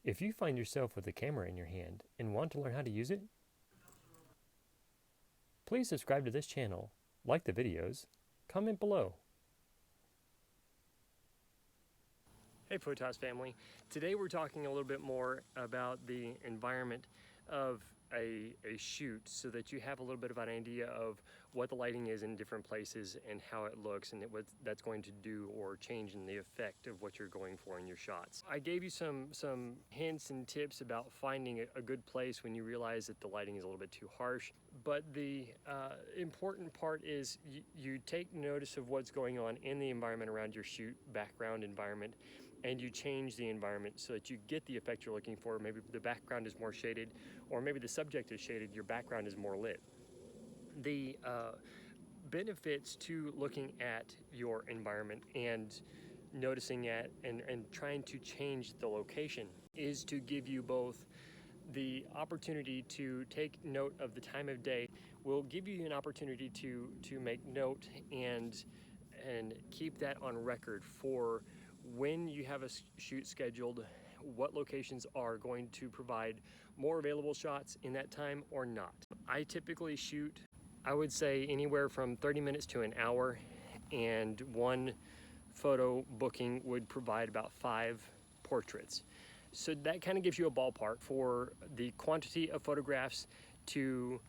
If you find yourself with a camera in your hand and want to learn how to use it, please subscribe to this channel, like the videos, comment below. Hey Photos family, today we're talking a little bit more about the environment of a shoot so that you have a little bit of an idea of what the lighting is in different places and how it looks and what that's going to do or change in the effect of what you're going for in your shots. I gave you some hints and tips about finding a good place when you realize that the lighting is a little bit too harsh, but the important part is you take notice of what's going on in the environment around your shoot, background environment, and you change the environment so that you get the effect you're looking for. Maybe the background is more shaded, or maybe the subject is shaded, your background is more lit. The benefits to looking at your environment and noticing it and trying to change the location is to give you both the opportunity to take note of the time of day, will give you an opportunity to make note and keep that on record for when you have a shoot scheduled, what locations are going to provide more available shots in that time or not. I typically shoot, I would say, anywhere from 30 minutes to an hour, and one photo booking would provide about 5 portraits. So that kind of gives you a ballpark for the quantity of photographs to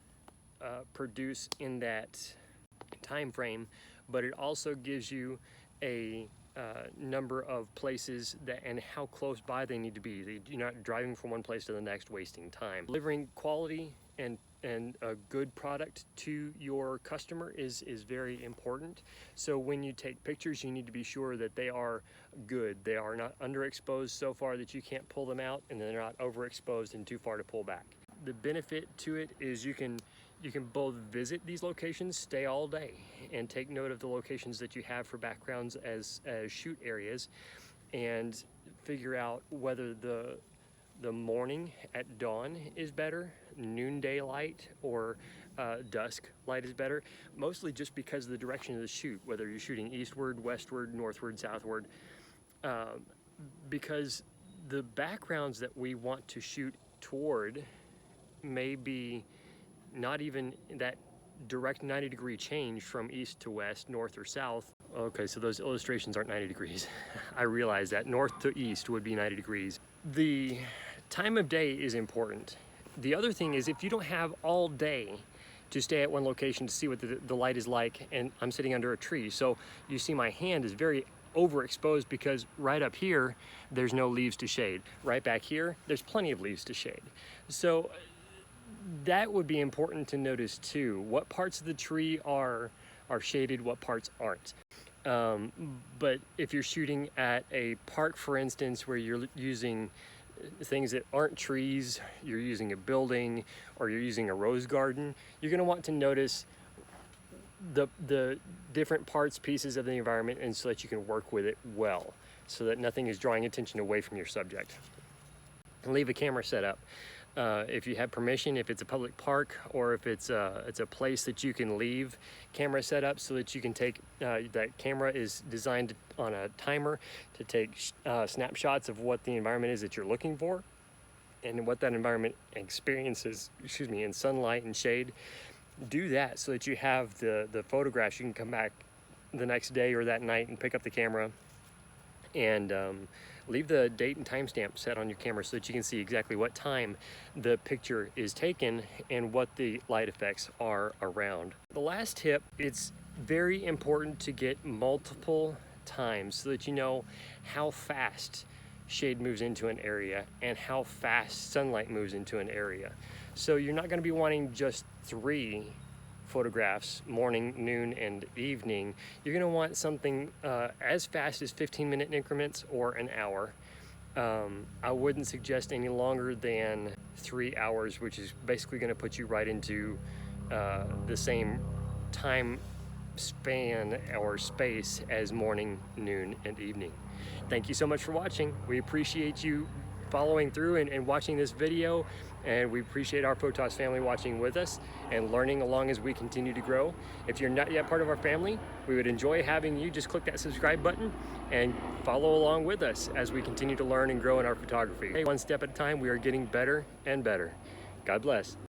produce in that time frame, but it also gives you a number of places that and how close by they need to be. You're not driving from one place to the next, wasting time. Delivering quality and a good product to your customer is very important. So when you take pictures, you need to be sure that they are good. They are not underexposed so far that you can't pull them out, and they're not overexposed and too far to pull back. The benefit to it is you can both visit these locations, stay all day, and take note of the locations that you have for backgrounds as shoot areas, and figure out whether the morning at dawn is better, noonday light, or dusk light is better, mostly just because of the direction of the shoot, whether you're shooting eastward, westward, northward, southward, because the backgrounds that we want to shoot toward may be not even that direct 90-degree change from east to west, north or south. Okay, so those illustrations aren't 90 degrees. I realize that north to east would be 90 degrees. The time of day is important. The other thing is, if you don't have all day to stay at one location to see what the light is like, and I'm sitting under a tree, so you see my hand is very overexposed because right up here there's no leaves to shade. Right back here there's plenty of leaves to shade. So that would be important to notice too. What parts of the tree are shaded, what parts aren't. But if you're shooting at a park, for instance, where you're using things that aren't trees, you're using a building, or you're using a rose garden, you're going to want to notice the different parts, pieces of the environment, and so that you can work with it well, so that nothing is drawing attention away from your subject. And leave a camera set up. If you have permission, if it's a public park, or if it's a place that you can leave camera set up so that you can take, that camera is designed on a timer to take snapshots of what the environment is that you're looking for and what that environment experiences, in sunlight and shade. Do that so that you have the photographs. You can come back the next day or that night and pick up the camera and leave the date and timestamp set on your camera so that you can see exactly what time the picture is taken and what the light effects are around. The last tip, it's very important to get multiple times so that you know how fast shade moves into an area and how fast sunlight moves into an area. So you're not going to be wanting just 3 photographs, morning, noon, and evening. You're going to want something as fast as 15-minute increments or an hour. I wouldn't suggest any longer than 3 hours, which is basically going to put you right into the same time span or space as morning, noon, and evening. Thank you so much for watching. We appreciate you following through and watching this video, and we appreciate our Photos family watching with us and learning along as we continue to grow. If you're not yet part of our family, we would enjoy having you just click that subscribe button and follow along with us as we continue to learn and grow in our photography. One step at a time, we are getting better and better. God bless.